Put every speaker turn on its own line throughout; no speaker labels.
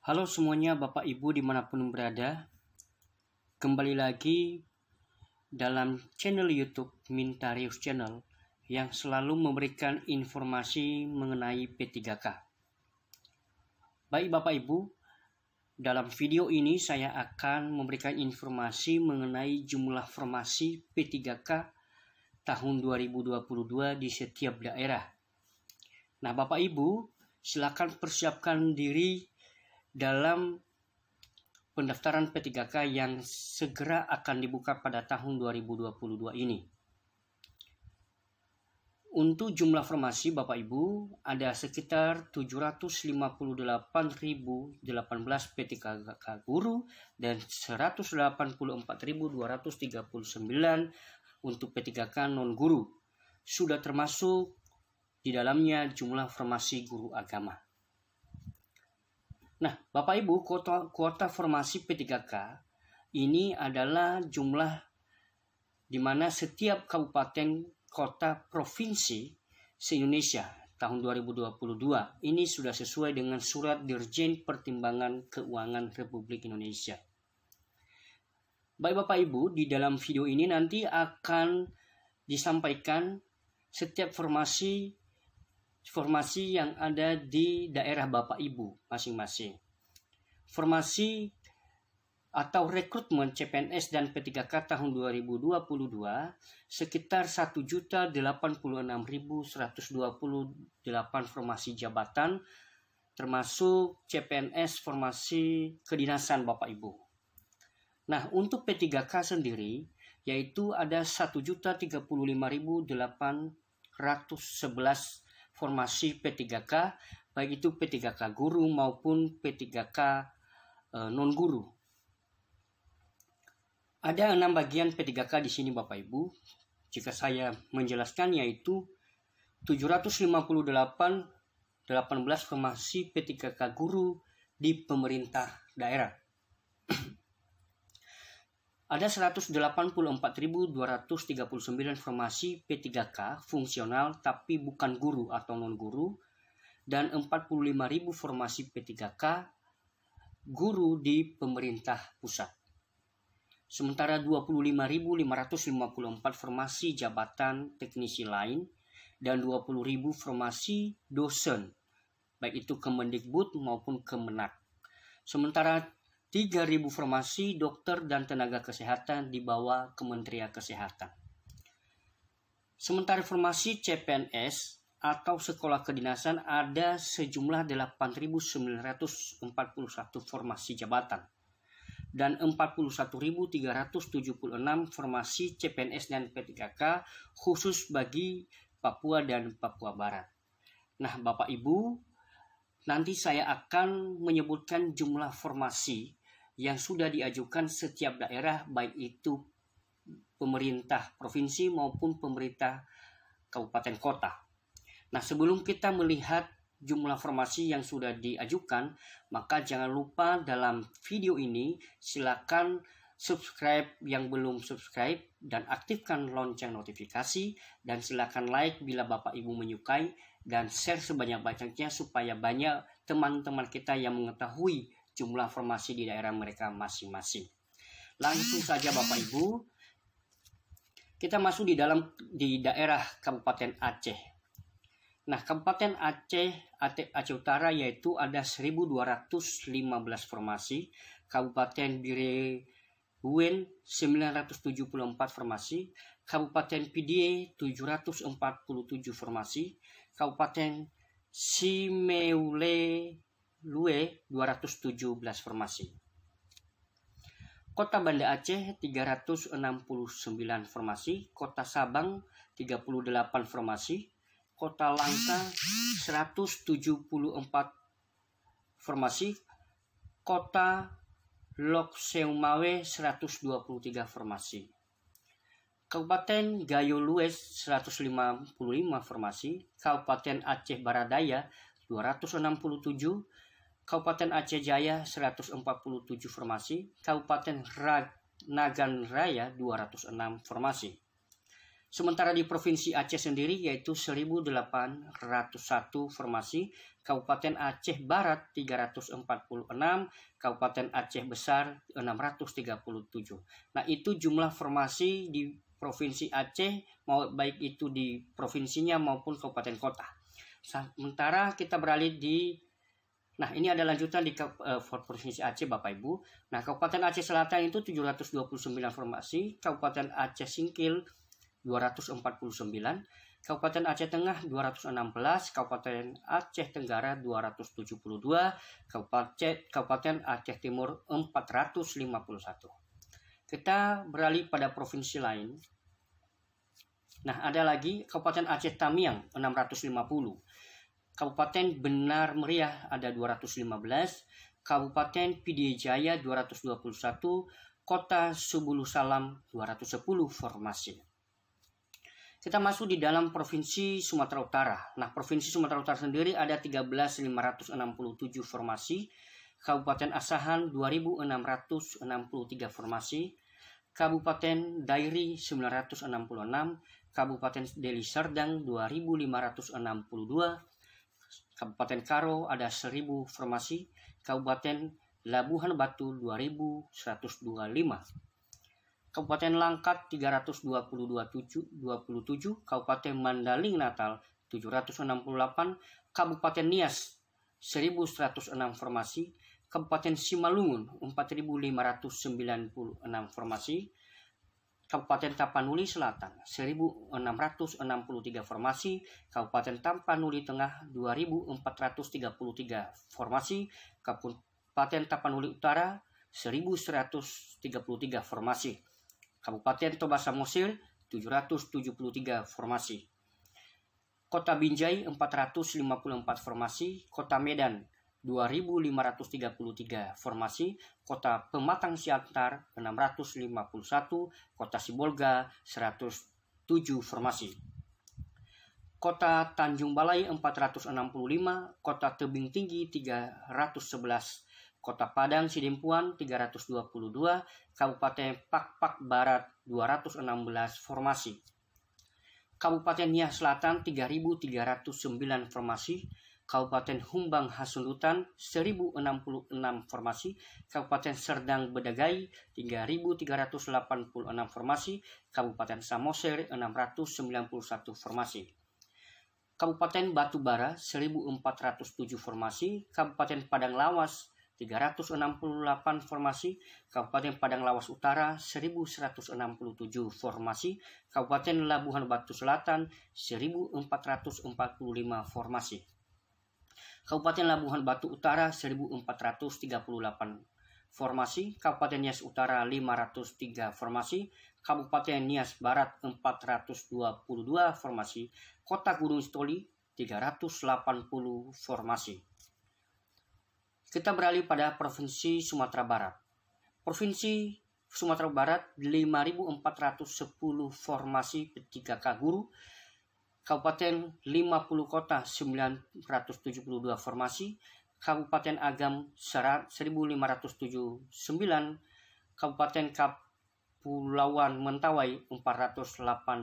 Halo semuanya, Bapak Ibu dimanapun berada. Kembali lagi dalam channel YouTube Mintarius Channel yang selalu memberikan informasi mengenai P3K. Baik Bapak Ibu, dalam video ini saya akan memberikan informasi mengenai jumlah formasi P3K tahun 2022 di setiap daerah. Nah Bapak Ibu, silakan persiapkan diri dalam pendaftaran P3K yang segera akan dibuka pada tahun 2022 ini. Untuk jumlah formasi Bapak Ibu ada sekitar 758.018 P3K guru dan 184.239 untuk P3K non guru. Sudah termasuk di dalamnya jumlah formasi guru agama. Nah, Bapak Ibu, kuota formasi P3K ini adalah jumlah di mana setiap kabupaten, kota, provinsi se-Indonesia tahun 2022 ini sudah sesuai dengan Surat Dirjen Pertimbangan Keuangan Republik Indonesia. Baik Bapak Ibu, di dalam video ini nanti akan disampaikan setiap formasi yang ada di daerah Bapak Ibu masing-masing. Formasi atau rekrutmen CPNS dan P3K tahun 2022 sekitar 1.086.128 formasi jabatan termasuk CPNS formasi kedinasan Bapak Ibu. Nah, untuk P3K sendiri yaitu ada 1.035.811 formasi P3K, baik itu P3K guru maupun P3K non-guru. Ada 6 bagian P3K di sini Bapak Ibu. Jika saya menjelaskan yaitu 758.18 formasi P3K guru di pemerintah daerah. Ada 184.239 formasi P3K fungsional tapi bukan guru atau non-guru dan 45.000 formasi P3K guru di pemerintah pusat. Sementara 25.554 formasi jabatan teknisi lain dan 20.000 formasi dosen baik itu Kemendikbud maupun Kemenak. Sementara 3.000 formasi dokter dan tenaga kesehatan di bawah Kementerian Kesehatan. Sementara formasi CPNS atau sekolah kedinasan ada sejumlah 8.941 formasi jabatan dan 41.376 formasi CPNS dan P3K khusus bagi Papua dan Papua Barat. Nah, Bapak Ibu, nanti saya akan menyebutkan jumlah formasi yang sudah diajukan setiap daerah baik itu pemerintah provinsi maupun pemerintah kabupaten kota. Nah, sebelum kita melihat jumlah formasi yang sudah diajukan, maka jangan lupa dalam video ini silakan subscribe yang belum subscribe dan aktifkan lonceng notifikasi dan silakan like bila Bapak Ibu menyukai dan share sebanyak-banyaknya supaya banyak teman-teman kita yang mengetahui jumlah formasi di daerah mereka masing-masing. Langsung saja Bapak Ibu, kita masuk di daerah Kabupaten Aceh. Nah, Kabupaten Aceh Utara yaitu ada 1.215 formasi, Kabupaten Bireuen 974 formasi, Kabupaten Pidie 747 formasi, Kabupaten Simeulue 217 formasi. Kota Banda Aceh 369 formasi, Kota Sabang 38 formasi, Kota Langsa 174 formasi, Kota Lok Seumawe 123 formasi. Kabupaten Gayo Lues 155 formasi, Kabupaten Aceh Baradaya 267, Kabupaten Aceh Jaya 147 formasi, Kabupaten Nagan Raya 206 formasi. Sementara di Provinsi Aceh sendiri yaitu 1.801 formasi, Kabupaten Aceh Barat 346, Kabupaten Aceh Besar 637. Nah, itu jumlah formasi di Provinsi Aceh, baik itu di provinsinya maupun kabupaten kota. Sementara kita beralih nah ini ada lanjutan di Provinsi Aceh Bapak Ibu. Nah, Kabupaten Aceh Selatan itu 729 formasi, Kabupaten Aceh Singkil 249, Kabupaten Aceh Tengah 216, Kabupaten Aceh Tenggara 272, Kabupaten Aceh Timur 451. Kita beralih pada provinsi lain. Nah, ada lagi Kabupaten Aceh Tamiang 650, Kabupaten Benar Meriah ada 215, Kabupaten Pidie Jaya 221, Kota Subulu Salam 210 formasi. Kita masuk di dalam Provinsi Sumatera Utara. Nah, Provinsi Sumatera Utara sendiri ada 13.567 formasi, Kabupaten Asahan 2.663 formasi, Kabupaten Dairi 966, Kabupaten Deli Serdang 2.562, Kabupaten Karo ada 1.000 formasi, Kabupaten Labuhan Batu 2.125, Kabupaten Langkat 327, Kabupaten Mandaling Natal 768, Kabupaten Nias 1.106 formasi, Kabupaten Simalungun 4.596 formasi, Kabupaten Tapanuli Selatan 1.663 formasi, Kabupaten Tapanuli Tengah 2.433 formasi, Kabupaten Tapanuli Utara 1.133 formasi, Kabupaten Toba Samosir 773 formasi, Kota Binjai 454 formasi, Kota Medan 2.533 formasi, Kota Pematang Siantar 651, Kota Sibolga 107 formasi, Kota Tanjung Balai 465, Kota Tebing Tinggi 311, Kota Padang Sidimpuan 322, Kabupaten Pakpak Barat 216 formasi, Kabupaten Nias Selatan 3.309 formasi, Kabupaten Humbang Hasundutan 1.066 formasi, Kabupaten Serdang Bedagai 3.386 formasi, Kabupaten Samosir 691 formasi, Kabupaten Batubara 1.407 formasi, Kabupaten Padang Lawas 368 formasi, Kabupaten Padang Lawas Utara 1.167 formasi, Kabupaten Labuhan Batu Selatan 1.445 formasi, Kabupaten Labuhan Batu Utara 1.438 formasi, Kabupaten Nias Utara 503 formasi, Kabupaten Nias Barat 422 formasi, Kota Gunung Sitoli 380 formasi. Kita beralih pada Provinsi Sumatera Barat. Provinsi Sumatera Barat 5.410 formasi P3K guru, Kabupaten 50 kota 972 formasi, Kabupaten Agam 1.579, Kabupaten Kepulauan Mentawai 418,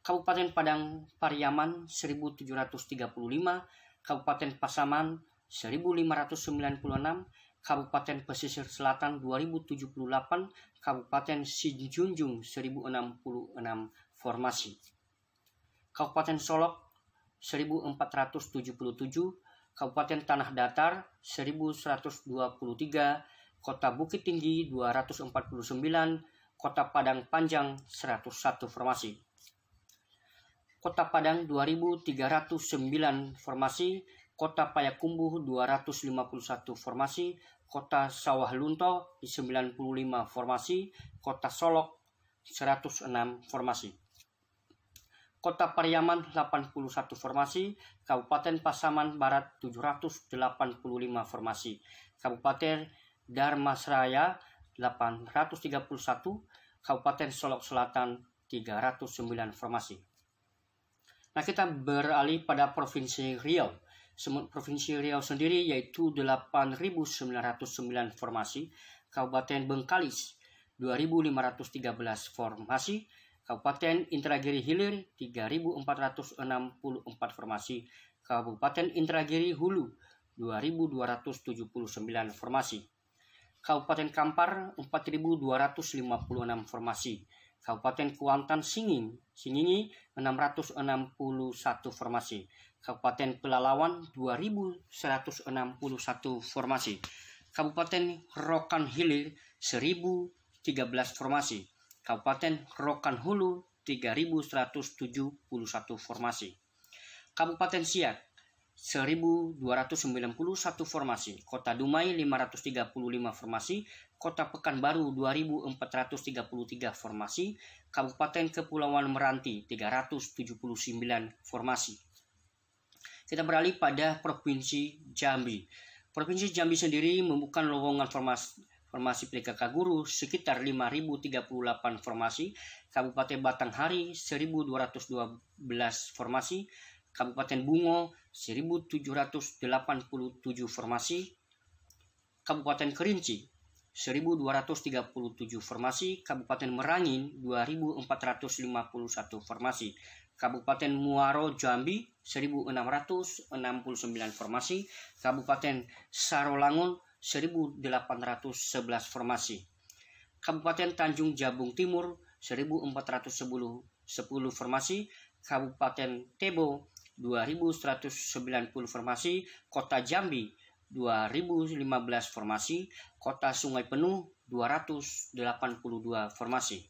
Kabupaten Padang Pariaman 1.735, Kabupaten Pasaman 1.596, Kabupaten Pesisir Selatan 2.078, Kabupaten Sijunjung 1.066 formasi, Kabupaten Solok 1.477, Kabupaten Tanah Datar 1.123, Kota Bukit Tinggi 249, Kota Padang Panjang 101 formasi, Kota Padang 2.309 formasi, Kota Payakumbuh 251 formasi, Kota Sawah Lunto 95 formasi, Kota Solok 106 formasi, Kota Pariaman 81 formasi, Kabupaten Pasaman Barat 785 formasi, Kabupaten Darmasraya 831, Kabupaten Solok Selatan 309 formasi. Nah, kita beralih pada Provinsi Riau. Provinsi Riau sendiri yaitu 8.909 formasi, Kabupaten Bengkalis 2.513 formasi. Kabupaten Indragiri Hilir 3.464 formasi. Kabupaten Indragiri Hulu 2.279 formasi. Kabupaten Kampar 4.256 formasi. Kabupaten Kuantan Singingi 661 formasi. Kabupaten Pelalawan 2.161 formasi. Kabupaten Rokan Hilir 1.013 formasi. Kabupaten Rokan Hulu 3.171 formasi. Kabupaten Siak 1.291 formasi. Kota Dumai 535 formasi. Kota Pekanbaru 2.433 formasi. Kabupaten Kepulauan Meranti 379 formasi. Kita beralih pada Provinsi Jambi. Provinsi Jambi sendiri membuka lowongan formasi PKK guru sekitar 5.038 formasi. Kabupaten Batanghari 1.212 formasi. Kabupaten Bungo 1.787 formasi. Kabupaten Kerinci 1.237 formasi. Kabupaten Merangin 2.451 formasi. Kabupaten Muaro Jambi 1.669 formasi. Kabupaten Sarolangun 1.811 formasi. Kabupaten Tanjung Jabung Timur 1.410 formasi. Kabupaten Tebo 2.190 formasi. Kota Jambi 2.015 formasi. Kota Sungai Penuh 282 formasi.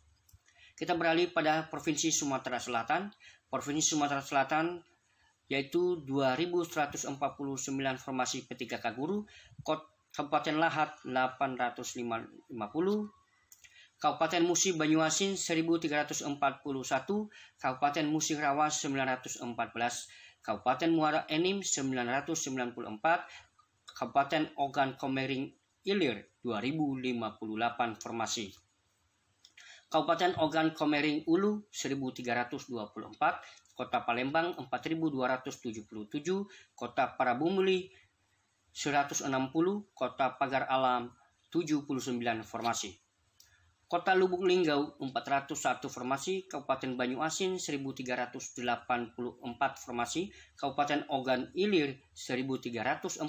Kita beralih pada Provinsi Sumatera Selatan. Provinsi Sumatera Selatan yaitu 2.149 formasi P3K guru. Kabupaten Lahat 850. Kabupaten Musi Banyuasin 1.341. Kabupaten Musi Rawas 914. Kabupaten Muara Enim 994. Kabupaten Ogan Komering Ilir 2.058 formasi. Kabupaten Ogan Komering Ulu 1.324, Kota Palembang 4.277, Kota Parabumuli 160, Kota Pagar Alam 79 formasi. Kota Lubuk Linggau 401 formasi, Kabupaten Banyuasin 1.384 formasi, Kabupaten Ogan Ilir 1.345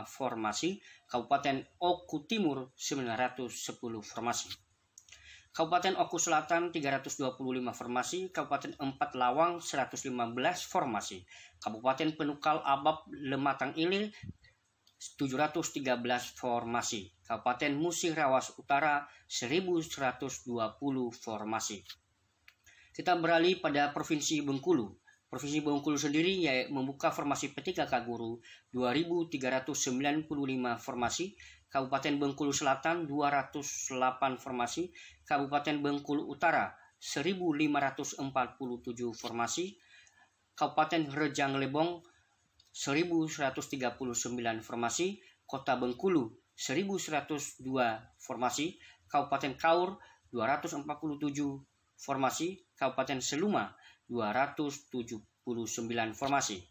formasi, Kabupaten Oku Timur 910 formasi. Kabupaten Oku Selatan 325 formasi, Kabupaten Empat Lawang 115 formasi, Kabupaten Penukal Abab Lematang Ilir 713 formasi, Kabupaten Musi Rawas Utara 1120 formasi. Kita beralih pada Provinsi Bengkulu. Provinsi Bengkulu sendiri membuka formasi P3K guru 2.395 formasi, Kabupaten Bengkulu Selatan 208 formasi, Kabupaten Bengkulu Utara 1.547 formasi, Kabupaten Rejang Lebong 1.139 formasi, Kota Bengkulu 1.102 formasi, Kabupaten Kaur 247 formasi, Kabupaten Seluma 279 formasi,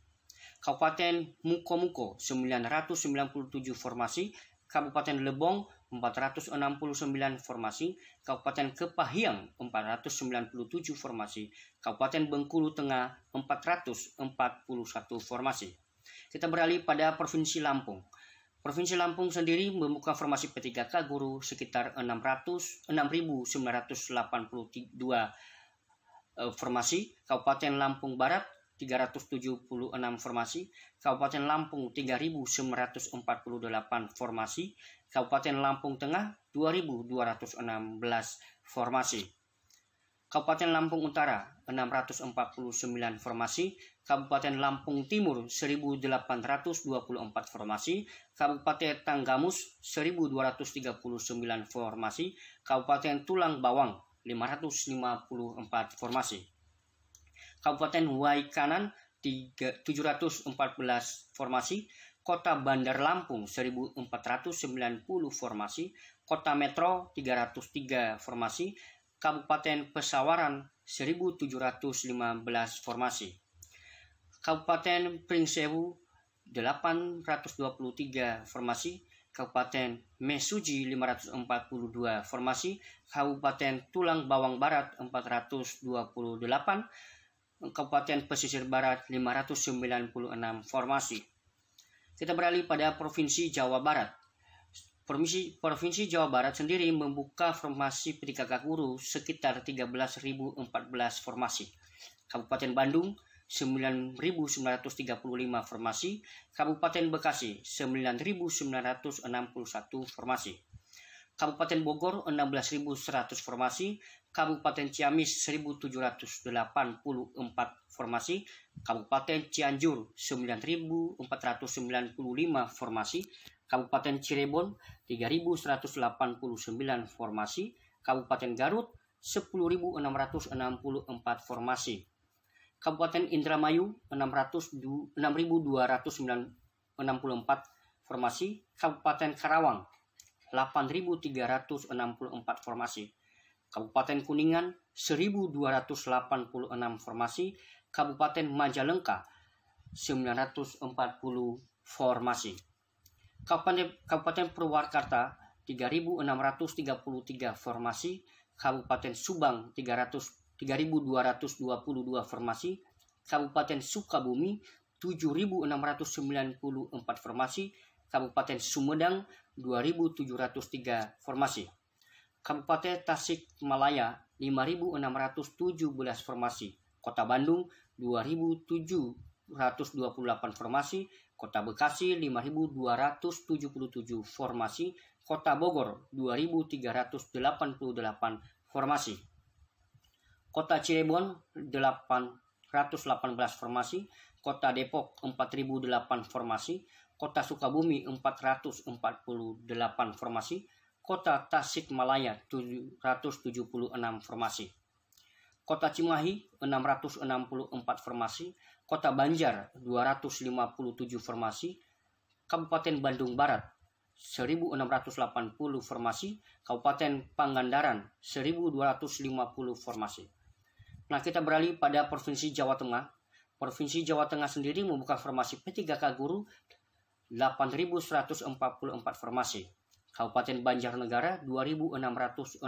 Kabupaten Mukomuko 997 formasi, Kabupaten Lebong 469 formasi, Kabupaten Kepahiang 497 formasi, Kabupaten Bengkulu Tengah 441 formasi. Kita beralih pada Provinsi Lampung. Provinsi Lampung sendiri membuka formasi P3K guru sekitar 6.982 formasi, Kabupaten Lampung Barat 376 formasi, Kabupaten Lampung 3.948 formasi, Kabupaten Lampung Tengah 2.216 formasi, Kabupaten Lampung Utara 649 formasi, Kabupaten Lampung Timur 1.824 formasi, Kabupaten Tanggamus 1.239 formasi, Kabupaten Tulang Bawang 554 formasi, Kabupaten Waikanan 714 formasi, Kota Bandar Lampung 1.490 formasi, Kota Metro 303 formasi, Kabupaten Pesawaran 1.715 formasi, Kabupaten Pringsewu 823 formasi, Kabupaten Mesuji 542 formasi, Kabupaten Tulang Bawang Barat 428, Kabupaten Pesisir Barat 596 formasi. Kita beralih pada Provinsi Jawa Barat. Provinsi Jawa Barat sendiri membuka formasi P3K guru sekitar 13.014 formasi. Kabupaten Bandung 9.935 formasi, Kabupaten Bekasi 9.961 formasi, Kabupaten Bogor 16.100 formasi, Kabupaten Ciamis 1.784 formasi, Kabupaten Cianjur 9.495 formasi, Kabupaten Cirebon 3.189 formasi, Kabupaten Garut 10.664 formasi, Kabupaten Indramayu 6.264 formasi, Kabupaten Karawang 8.364 formasi, Kabupaten Kuningan 1.286 formasi, Kabupaten Majalengka 940 formasi, Kabupaten Purwakarta 3.633 formasi, Kabupaten Subang 3.222 formasi, Kabupaten Sukabumi 7.694 formasi, Kabupaten Sumedang 2.703 formasi, Kabupaten Tasikmalaya 5.617 formasi, Kota Bandung 2.728 formasi, Kota Bekasi 5.277 formasi, Kota Bogor 2.388 formasi, Kota Cirebon 818 formasi, Kota Depok 4.008 formasi, Kota Sukabumi 448 formasi, Kota Tasikmalaya 776 formasi, Kota Cimahi 664 formasi, Kota Banjar 257 formasi, Kabupaten Bandung Barat 1.680 formasi, Kabupaten Pangandaran 1.250 formasi. Nah, kita beralih pada Provinsi Jawa Tengah. Provinsi Jawa Tengah sendiri membuka formasi P3K guru 8.144 formasi. Kabupaten Banjarnegara 2.622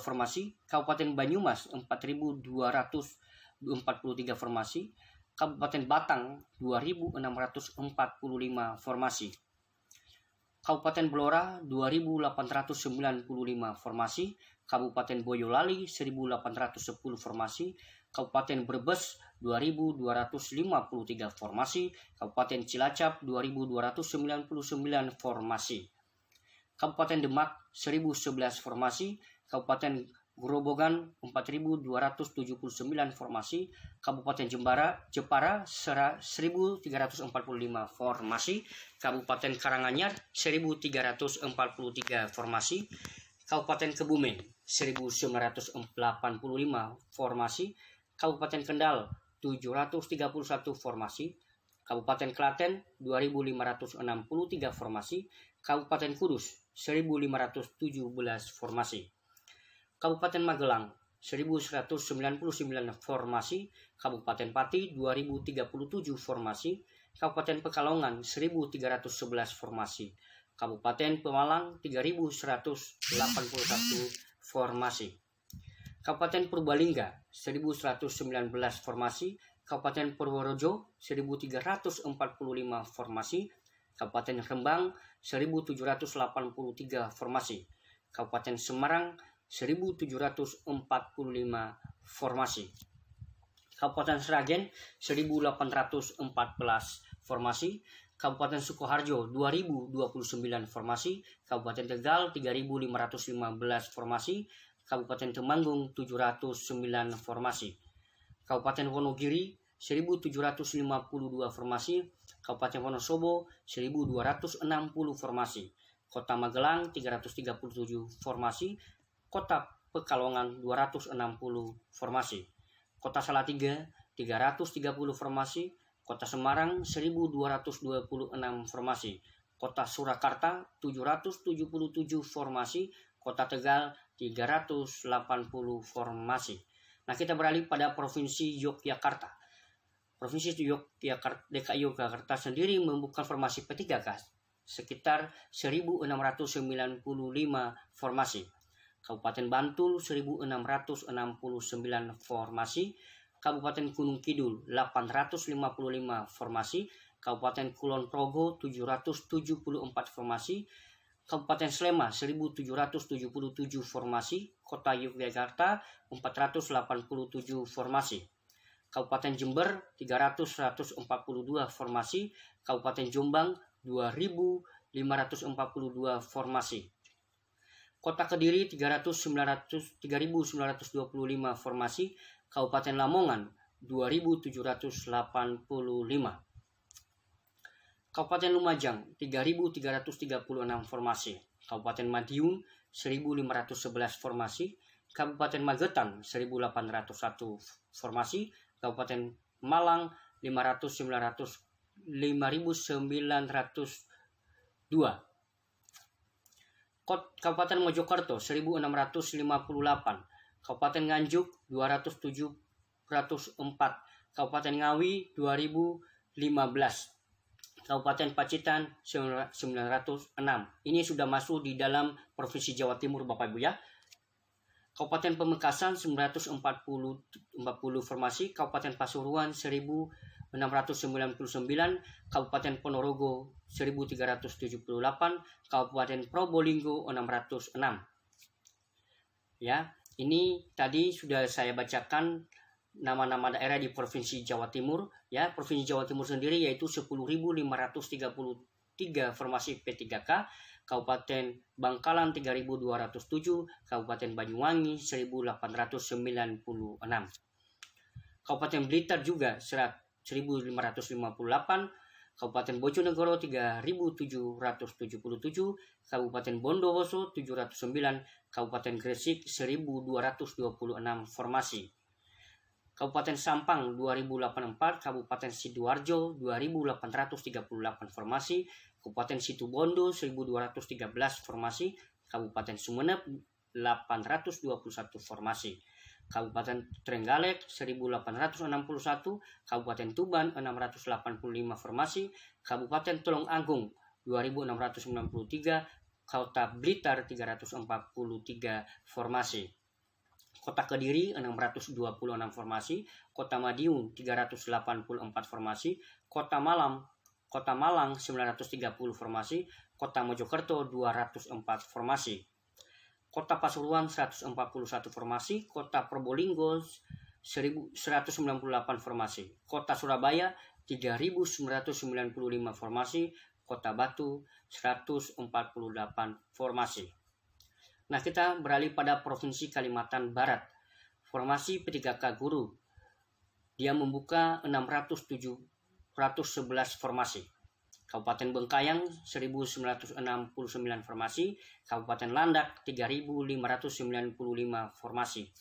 formasi, Kabupaten Banyumas 4.243 formasi, Kabupaten Batang 2.645 formasi, Kabupaten Blora 2.895 formasi, Kabupaten Boyolali 1.810 formasi, Kabupaten Brebes 2.253 formasi, Kabupaten Cilacap 2.299 formasi, Kabupaten Demak 1.011 formasi, Kabupaten Grobogan 4.279 formasi, Kabupaten Jepara 1.345 formasi, Kabupaten Karanganyar 1.343 formasi, Kabupaten Kebumen 1.985 formasi, Kabupaten Kendal 731 formasi, Kabupaten Klaten 2.563 formasi, Kabupaten Kudus 1.517 formasi, Kabupaten Magelang 1.199 formasi, Kabupaten Pati 2.037 formasi, Kabupaten Pekalongan 1.311 formasi, Kabupaten Pemalang 3.181 formasi, Kabupaten Purbalingga 1.119 formasi, Kabupaten Purworejo 1.345 formasi, Kabupaten Rembang 1.783 formasi, Kabupaten Semarang 1.745 formasi, Kabupaten Sragen 1.814 formasi, Kabupaten Sukoharjo 2.029 formasi, Kabupaten Tegal 3.515 formasi, Kabupaten Temanggung 709 formasi, Kabupaten Wonogiri 1.752 formasi, Kabupaten Wonosobo 1.260 formasi, Kota Magelang 337 formasi, Kota Pekalongan 260 formasi, Kota Salatiga 330 formasi, Kota Semarang 1.226 formasi, Kota Surakarta 777 formasi, Kota Tegal 380 formasi. Nah, kita beralih pada Provinsi Yogyakarta. Provinsi DKI Yogyakarta sendiri membuka formasi P3K sekitar 1.695 formasi. Kabupaten Bantul 1.669 formasi. Kabupaten Gunung Kidul 855 formasi. Kabupaten Kulon Progo 774 formasi. Kabupaten Sleman 1.777 formasi. Kota Yogyakarta 487 formasi. Kabupaten Jember 142 formasi, Kabupaten Jombang 2.542 formasi. Kota Kediri 3.925 formasi, Kabupaten Lamongan 2.785. Kabupaten Lumajang 3.336 formasi, Kabupaten Madiun 1.511 formasi, Kabupaten Magetan 1.801 formasi, Kabupaten Malang 5.902. Kabupaten Mojokerto 1.658. Kabupaten Nganjuk 2.704. Kabupaten Ngawi 2.015. Kabupaten Pacitan 906. Ini sudah masuk di dalam Provinsi Jawa Timur, Bapak Ibu ya. Kabupaten Pamekasan 940 formasi, Kabupaten Pasuruan 1.699, Kabupaten Ponorogo 1.378, Kabupaten Probolinggo 606. Ya, ini tadi sudah saya bacakan nama-nama daerah di Provinsi Jawa Timur. Ya, Provinsi Jawa Timur sendiri yaitu 10.533 formasi P3K. Kabupaten Bangkalan 3.207, Kabupaten Banyuwangi 1.896. Kabupaten Blitar juga 1.558, Kabupaten Bojonegoro 3.777, Kabupaten Bondowoso 709, Kabupaten Gresik 1.226 formasi. Kabupaten Sampang 2084, Kabupaten Sidoarjo 2838 formasi, Kabupaten Situbondo 1213 formasi, Kabupaten Sumeneb 821 formasi, Kabupaten Trenggalek 1861, Kabupaten Tuban 685 formasi, Kabupaten Tulung Agung 2693, Kota Blitar 343 formasi. Kota Kediri 626 formasi, Kota Madiun 384 formasi, Kota Malang 930 formasi, Kota Mojokerto 204 formasi, Kota Pasuruan 141 formasi, Kota Probolinggo 198 formasi, Kota Surabaya 3.995 formasi, Kota Batu 148 formasi. Nah, kita beralih pada Provinsi Kalimantan Barat. Formasi P3K Guru. Dia membuka 611 formasi. Kabupaten Bengkayang 1969 formasi, Kabupaten Landak 3.595 formasi.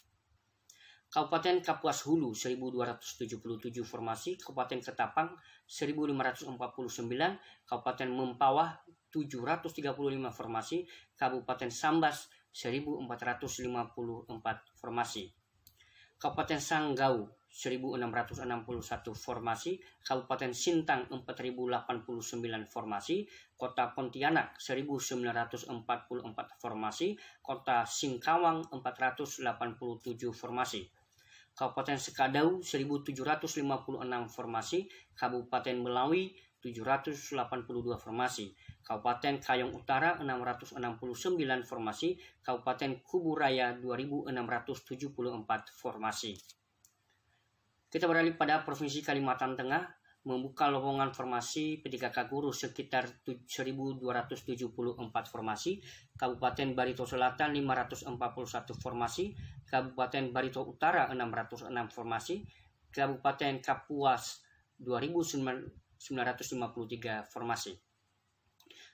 Kabupaten Kapuas Hulu 1277 formasi, Kabupaten Ketapang 1549, Kabupaten Mempawah 735 formasi, Kabupaten Sambas 1454 formasi. Kabupaten Sanggau 1661 formasi, Kabupaten Sintang 4089 formasi, Kota Pontianak 1944 formasi, Kota Singkawang 487 formasi. Kabupaten Sekadau 1756 formasi, Kabupaten Melawi 782 formasi, Kabupaten Kayong Utara 669 formasi, Kabupaten Kuburaya 2674 formasi. Kita beralih pada Provinsi Kalimantan Tengah, membuka lowongan formasi P3K Guru sekitar 1.274 formasi, Kabupaten Barito Selatan 541 formasi, Kabupaten Barito Utara 606 formasi, Kabupaten Kapuas 2.953 formasi.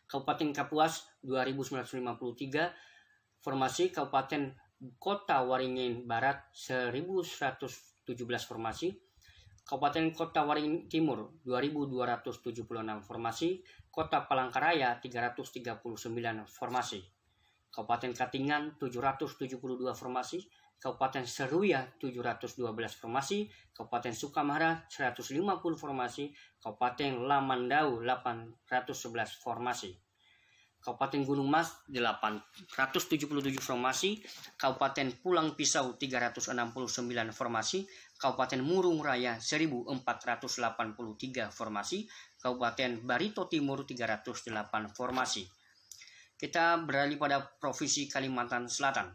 Kabupaten Kapuas 2.953 formasi, Kabupaten Kota Waringin Barat 1.117 formasi, Kabupaten Kota Waringin Timur 2.276 formasi, Kota Palangkaraya 339 formasi, Kabupaten Katingan 772 formasi, Kabupaten Seruya 712 formasi, Kabupaten Sukamara 150 formasi, Kabupaten Lamandau 811 formasi. Kabupaten Gunung Mas 877 formasi, Kabupaten Pulang Pisau 369 formasi, Kabupaten Murung Raya 1483 formasi, Kabupaten Barito Timur 308 formasi. Kita beralih pada Provinsi Kalimantan Selatan,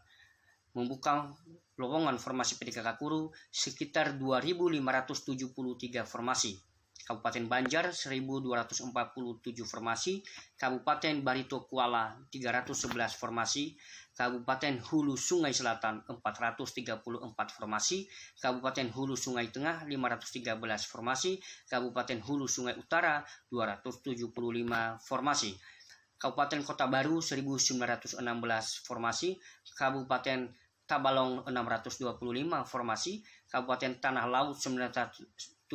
membuka lowongan formasi PTKK Guru sekitar 2.573 formasi. Kabupaten Banjar 1.247 formasi, Kabupaten Barito Kuala 311 formasi, Kabupaten Hulu Sungai Selatan 434 formasi, Kabupaten Hulu Sungai Tengah 513 formasi, Kabupaten Hulu Sungai Utara 275 formasi, Kabupaten Kota Baru 1.916 formasi, Kabupaten Tabalong 625 formasi, Kabupaten Tanah Laut 909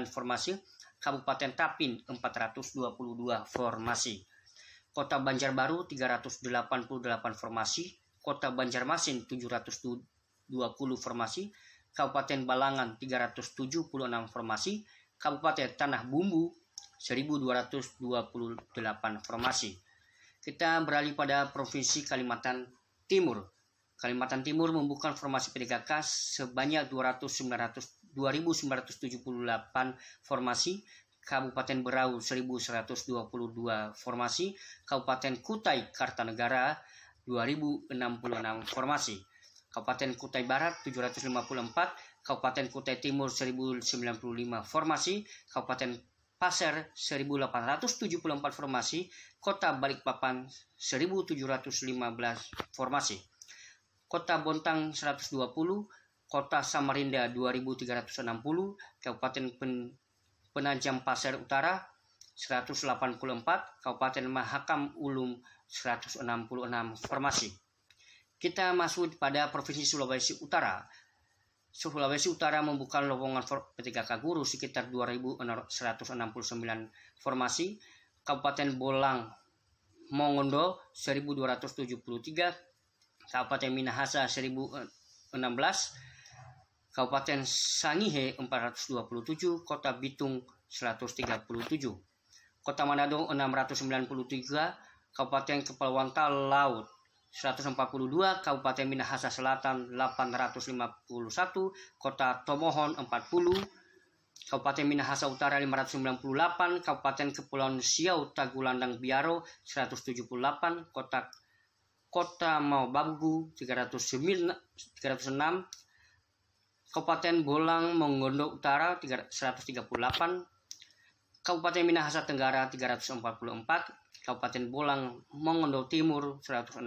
formasi, Kabupaten Tapin 422 formasi, Kota Banjarbaru 388 formasi, Kota Banjarmasin 720 formasi, Kabupaten Balangan 376 formasi, Kabupaten Tanah Bumbu 1228 formasi. Kita beralih pada Provinsi Kalimantan Timur. Kalimantan Timur membuka formasi PTKK sebanyak 2.978 formasi, Kabupaten Berau 1.122 formasi, Kabupaten Kutai Kartanegara 2.066 formasi, Kabupaten Kutai Barat 754, Kabupaten Kutai Timur 1.095 formasi, Kabupaten Pasir 1.874 formasi, Kota Balikpapan 1.715 formasi, Kota Bontang 120, Kota Samarinda 2.360, Kabupaten Penajam Pasir Utara 184, Kabupaten Mahakam Ulum 166 formasi. Kita masuk pada Provinsi Sulawesi Utara. Sulawesi Utara membuka lowongan PTKK Guru sekitar 2.169 formasi, Kabupaten Bolang Mongondo 1.273, Kabupaten Minahasa 1.016, Kabupaten Sangihe 427, Kota Bitung 137, Kota Manado 693, Kabupaten Kepulauan Talaut 142, Kabupaten Minahasa Selatan 851, Kota Tomohon 40, Kabupaten Minahasa Utara 598, Kabupaten Kepulauan Siau Tagulandang Biaro 178, Kota Maobagu 306, Kabupaten Bolang Mongondo Utara 138, Kabupaten Minahasa Tenggara 344, Kabupaten Bolang Mongondo Timur 167,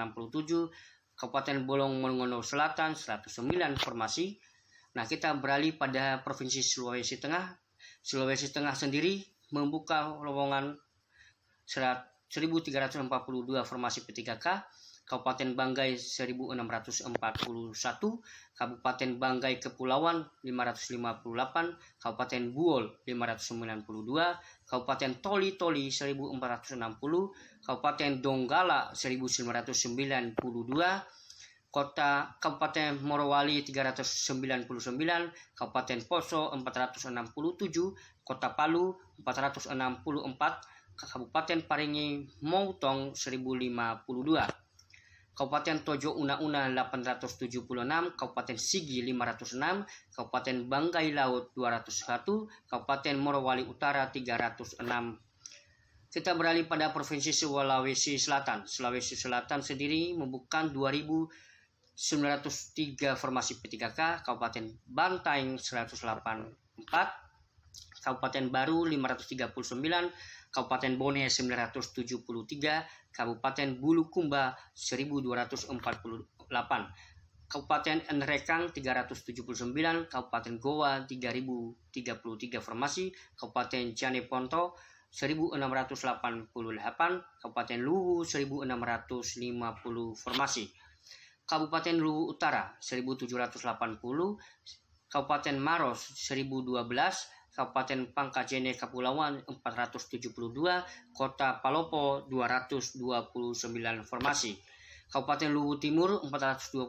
Kabupaten Bolong Mongondo Selatan 109 formasi. Nah, kita beralih pada Provinsi Sulawesi Tengah. Sulawesi Tengah sendiri membuka lowongan 1.342 formasi P3K, Kabupaten Banggai 1.641, Kabupaten Banggai Kepulauan 558, Kabupaten Buol 592, Kabupaten Toli-Toli 1.460, Kabupaten Donggala 1.992, Kabupaten Morowali 399, Kabupaten Poso 467, Kota Palu 464, Kabupaten Paringi Moutong 1052, Kabupaten Tojo Una-Una 876, Kabupaten Sigi 506, Kabupaten Banggai Laut 201, Kabupaten Morowali Utara 306. Kita beralih pada Provinsi Sulawesi Selatan. Sulawesi Selatan sendiri membuka 2.903 formasi P3K, Kabupaten Bantaeng 184, Kabupaten Baru 539, Kabupaten Bone 973, Kabupaten Bulukumba 1248, Kabupaten Nrekang 379, Kabupaten Goa 3033 formasi, Kabupaten Cianeponto 1688, Kabupaten Luwu 1650 formasi, Kabupaten Luwu Utara 1780, Kabupaten Maros 1012, Kabupaten Pangkajene Kepulauan 472, Kota Palopo 229 formasi, Kabupaten Luwu Timur 425,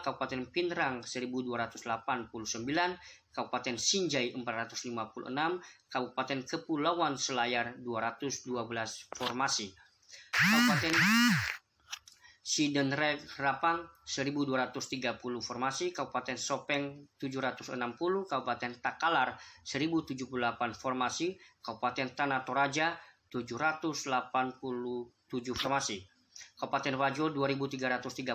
Kabupaten Pinerang 1289, Kabupaten Sinjai 456, Kabupaten Kepulauan Selayar 212 formasi. Kabupaten Sidenreg Rapang 1230 formasi, Kabupaten Sopeng 760, Kabupaten Takalar 1078 formasi, Kabupaten Tanah Toraja 787 formasi. Kabupaten Wajo 2336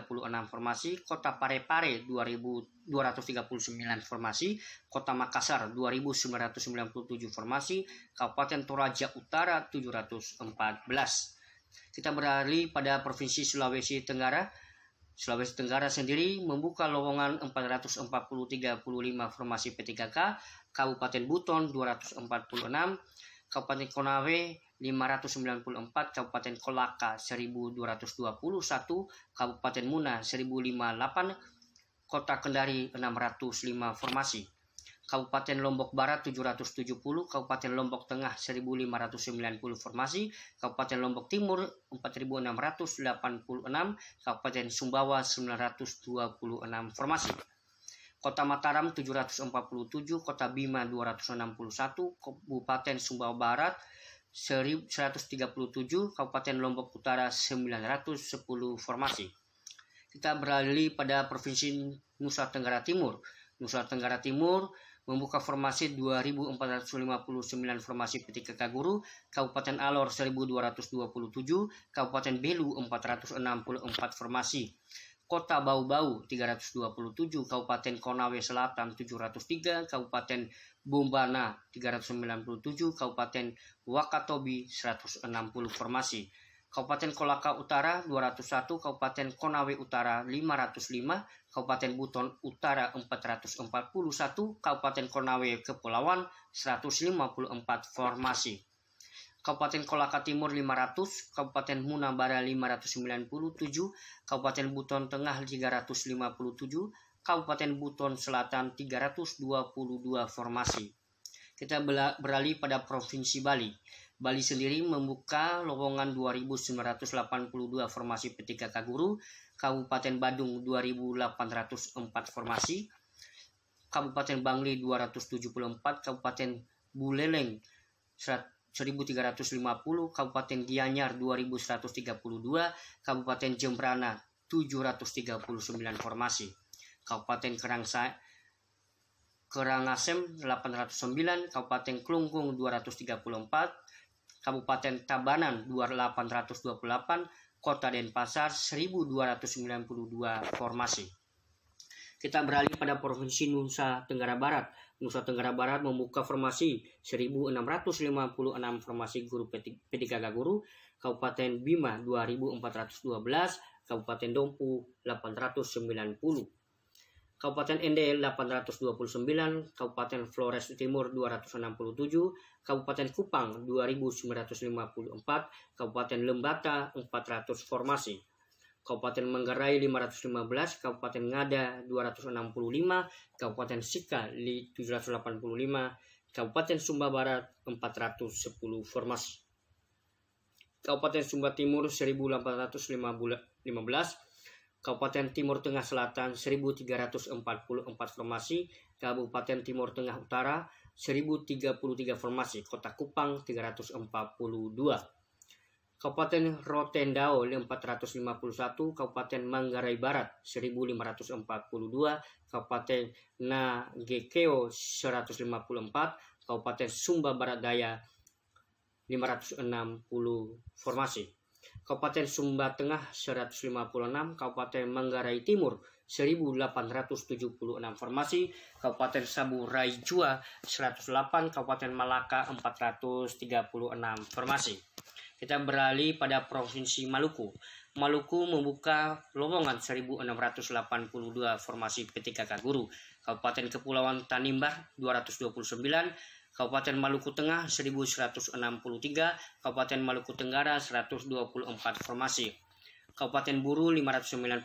formasi, Kota Parepare 2239 formasi, Kota Makassar 2997 formasi, Kabupaten Toraja Utara 714. Kita beralih pada Provinsi Sulawesi Tenggara. Sulawesi Tenggara sendiri membuka lowongan 445 formasi P3K, Kabupaten Buton 246, Kabupaten Konawe 594, Kabupaten Kolaka 1221, Kabupaten Muna 1058, Kota Kendari 605 formasi. Kabupaten Lombok Barat 770, Kabupaten Lombok Tengah 1590 formasi, Kabupaten Lombok Timur 4686, Kabupaten Sumbawa 926 formasi. Kota Mataram 747, Kota Bima 261, Kabupaten Sumbawa Barat 137, Kabupaten Lombok Utara 910 formasi. Kita beralih pada Provinsi Nusa Tenggara Timur. Nusa Tenggara Timur membuka formasi 2459 formasi P3K guru, Kabupaten Alor 1227, Kabupaten Belu 464 formasi. Kota Bau-Bau 327, Kabupaten Konawe Selatan 703, Kabupaten Bombana 397, Kabupaten Wakatobi 160 formasi. Kabupaten Kolaka Utara 201, Kabupaten Konawe Utara 505, Kabupaten Buton Utara 441, Kabupaten Konawe Kepulauan 154 formasi. Kabupaten Kolaka Timur 500, Kabupaten Munabara 597, Kabupaten Buton Tengah 357, Kabupaten Buton Selatan 322 formasi. Kita beralih pada Provinsi Bali. Bali sendiri membuka lowongan 2982 formasi P3K guru, Kabupaten Badung 2804 formasi, Kabupaten Bangli 274, Kabupaten Buleleng 1350, Kabupaten Gianyar 2132, Kabupaten Jembrana 739 formasi, Kabupaten Karangasem 809, Kabupaten Klungkung 234, Kabupaten Tabanan 2828, Kota Denpasar 1292 formasi. Kita beralih pada Provinsi Nusa Tenggara Barat. Nusa Tenggara Barat membuka formasi 1656 formasi guru P3K guru, Kabupaten Bima 2412, Kabupaten Dompu 890. Kabupaten Ende 829, Kabupaten Flores Timur 267, Kabupaten Kupang 2954, Kabupaten Lembata 400 formasi, Kabupaten Manggarai 515, Kabupaten Ngada 265, Kabupaten Sika 785, Kabupaten Sumba Barat 410 formasi, Kabupaten Sumba Timur 1815, Kabupaten Timur Tengah Selatan 1344 formasi, Kabupaten Timur Tengah Utara 1033 formasi, Kota Kupang 342, Kabupaten Rotendao 451, Kabupaten Manggarai Barat 1542, Kabupaten Nagekeo 154, Kabupaten Sumba Barat Daya 560 formasi, Kabupaten Sumba Tengah 156, Kabupaten Manggarai Timur 1876 formasi, Kabupaten Saburai Jua 108, Kabupaten Malaka 436 formasi. Kita beralih pada Provinsi Maluku. Maluku membuka lowongan 1682 formasi P3K guru, Kabupaten Kepulauan Tanimbar 229, Kabupaten Maluku Tengah 1163, Kabupaten Maluku Tenggara 124 formasi, Kabupaten Buru 590,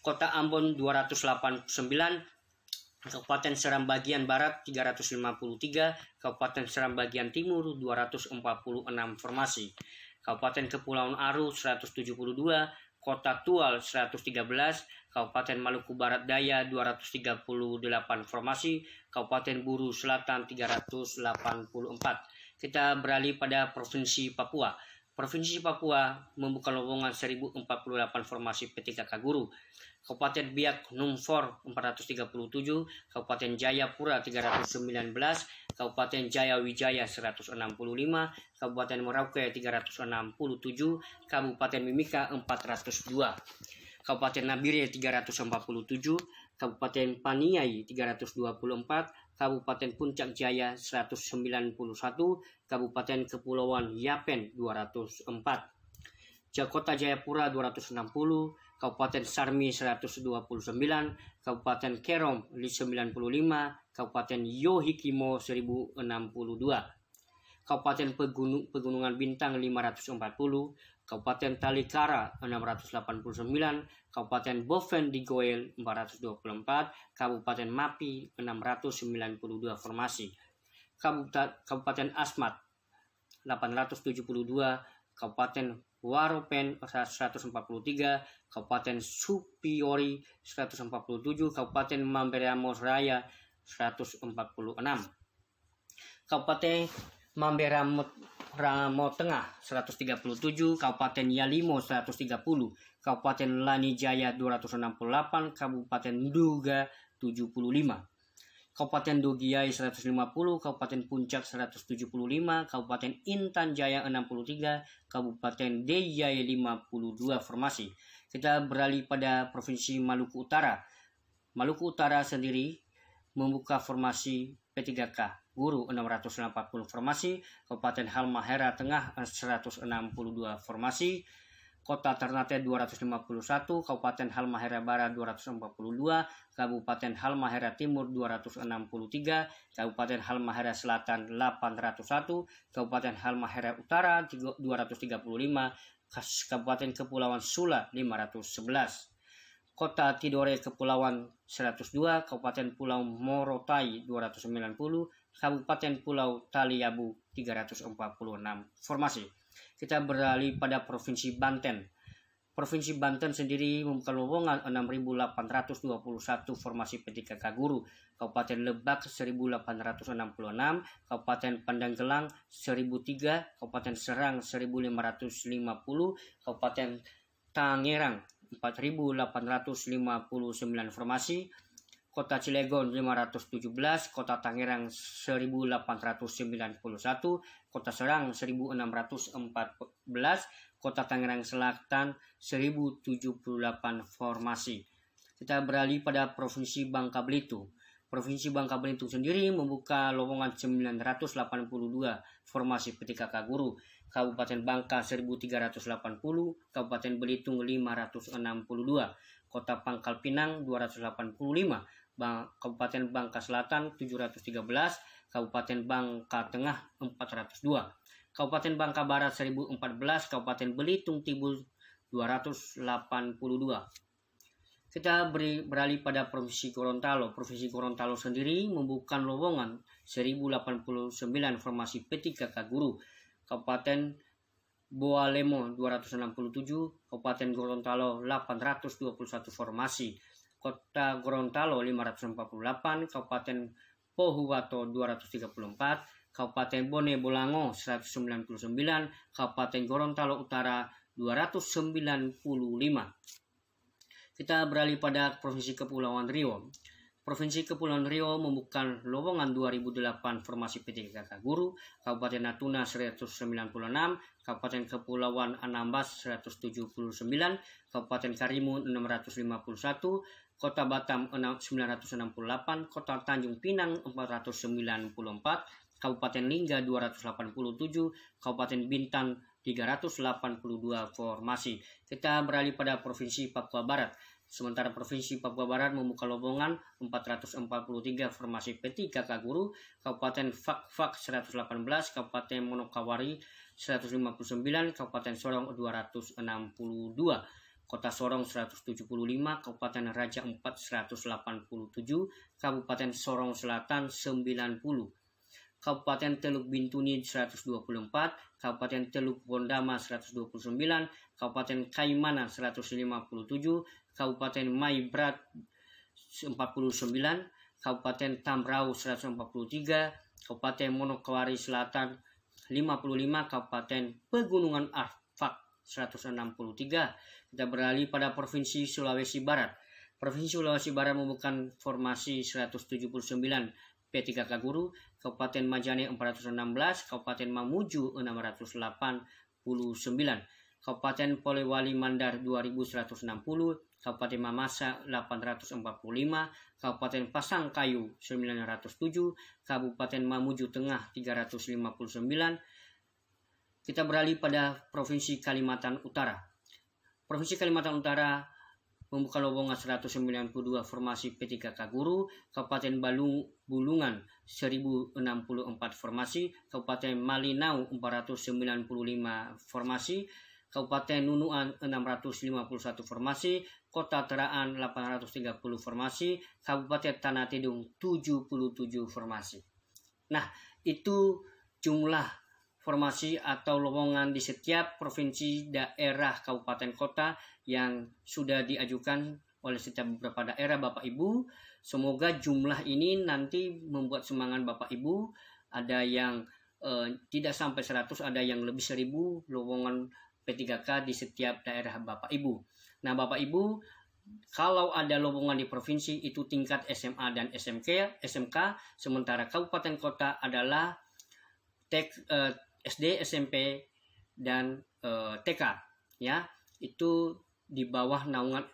Kota Ambon 289, Kabupaten Seram Bagian Barat 353, Kabupaten Seram Bagian Timur 246 formasi, Kabupaten Kepulauan Aru 172, Kota Tual 113, Kabupaten Maluku Barat Daya 238 formasi, Kabupaten Buru Selatan 384. Kita beralih pada Provinsi Papua. Provinsi Papua membuka lowongan 1048 formasi P3K Guru. Kabupaten Biak Numfor 437, Kabupaten Jayapura 319, Kabupaten Jaya Wijaya 165, Kabupaten Merauke 367, Kabupaten Mimika 402, Kabupaten Nabire 347, Kabupaten Paniai 324, Kabupaten Puncak Jaya 191, Kabupaten Kepulauan Yapen 204, Kota Jayapura 260, Kabupaten Sarmi 129, Kabupaten Kerom 95, Kabupaten Yohikimo 1062, Kabupaten Pegunungan Bintang 540, Kabupaten Talikara 689, Kabupaten Boven di Goel 424, Kabupaten Mapi 692 formasi, Kabupaten Asmat 872, Kabupaten Waropen 143, Kabupaten Supiori 147, Kabupaten Mamberamo Raya 146, Kabupaten Mamberamo Tengah 137, Kabupaten Yalimo 130, Kabupaten Lanijaya 268, Kabupaten Nduga 75, Kabupaten Dogiai 150, Kabupaten Puncak 175, Kabupaten Intan Jaya 63, Kabupaten Deyai 52 formasi. Kita beralih pada Provinsi Maluku Utara. Maluku Utara sendiri membuka formasi P3K Guru 680 formasi, Kabupaten Halmahera Tengah 162 formasi, Kota Ternate 251, Kabupaten Halmahera Barat 242, Kabupaten Halmahera Timur 263, Kabupaten Halmahera Selatan 801, Kabupaten Halmahera Utara 235, Kabupaten Kepulauan Sula 511, Kota Tidore Kepulauan 102, Kabupaten Pulau Morotai 290, Kabupaten Pulau Taliabu 346 formasi. Kita beralih pada Provinsi Banten. Provinsi Banten sendiri membuka lowongan 6.821 formasi P3K Guru. Kabupaten Lebak 1.866, Kabupaten Pandeglang 1.003, Kabupaten Serang 1.550, Kabupaten Tangerang 4.859 formasi, Kota Cilegon 517, Kota Tangerang 1891, Kota Serang 1614, Kota Tangerang Selatan 1078 formasi. Kita beralih pada Provinsi Bangka Belitung. Provinsi Bangka Belitung sendiri membuka lowongan 982 formasi P3K Guru. Kabupaten Bangka 1380, Kabupaten Belitung 562, Kota Pangkal Pinang 285, Kabupaten Bangka Selatan 713, Kabupaten Bangka Tengah 402, Kabupaten Bangka Barat 1014, Kabupaten Belitung Timur 282. Kita beralih pada Provinsi Gorontalo. Provinsi Gorontalo sendiri membuka lowongan 1089 formasi P3K Guru. Kabupaten Boalemo 267, Kabupaten Gorontalo 821 formasi, Kota Gorontalo 548, Kabupaten Pohuwato 234, Kabupaten Bone Bolango 199, Kabupaten Gorontalo Utara 295. Kita beralih pada Provinsi Kepulauan Riau. Provinsi Kepulauan Riau membuka lowongan 2008 formasi P3K Guru, Kabupaten Natuna 196, Kabupaten Kepulauan Anambas 179, Kabupaten Karimun 651, Kota Batam 968, Kota Tanjung Pinang 494, Kabupaten Lingga 287, Kabupaten Bintan 382 formasi. Kita beralih pada Provinsi Papua Barat. Sementara Provinsi Papua Barat membuka lowongan 443 formasi P3K Guru, Kabupaten Fak-Fak 118, Kabupaten Monokawari 159, Kabupaten Sorong 262, Kota Sorong 175, Kabupaten Raja Ampat 187, Kabupaten Sorong Selatan 90, Kabupaten Teluk Bintuni 124, Kabupaten Teluk Bondama 129, Kabupaten Kaimana 157, Kabupaten Maibrat 49, Kabupaten Tambrau 143, Kabupaten Manokwari Selatan 55, Kabupaten Pegunungan Arfak 163. Kita beralih pada Provinsi Sulawesi Barat. Provinsi Sulawesi Barat membuka formasi 179 P3K Guru, Kabupaten Majene 416, Kabupaten Mamuju 689, Kabupaten Polewali Mandar 2160, Kabupaten Mamasa 845, Kabupaten Pasangkayu 907, Kabupaten Mamuju Tengah 359. Kita beralih pada Provinsi Kalimantan Utara. Provinsi Kalimantan Utara membuka lowongan 192 formasi P3K Guru, Kabupaten Bulungan 1064 formasi, Kabupaten Malinau 495 formasi, Kabupaten Nunuan 651 formasi, Kota Teraan 830 formasi, Kabupaten Tanah Tidung 77 formasi. Nah, itu jumlah formasi atau lowongan di setiap provinsi, daerah, kabupaten, kota yang sudah diajukan oleh setiap beberapa daerah Bapak Ibu. Semoga jumlah ini nanti membuat semangat Bapak Ibu. Ada yang tidak sampai 100, ada yang lebih 1000 lowongan P3K di setiap daerah Bapak Ibu. Nah Bapak Ibu, kalau ada lowongan di provinsi itu tingkat SMA dan SMK, sementara kabupaten kota adalah SD, SMP, dan TK, ya, itu di bawah naungan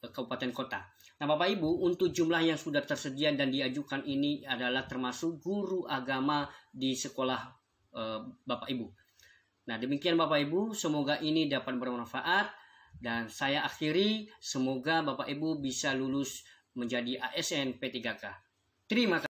kabupaten kota. Nah Bapak Ibu, untuk jumlah yang sudah tersedia dan diajukan ini adalah termasuk guru agama di sekolah Bapak Ibu. Nah demikian Bapak Ibu, semoga ini dapat bermanfaat dan saya akhiri, semoga Bapak Ibu bisa lulus menjadi ASN P3K. Terima kasih.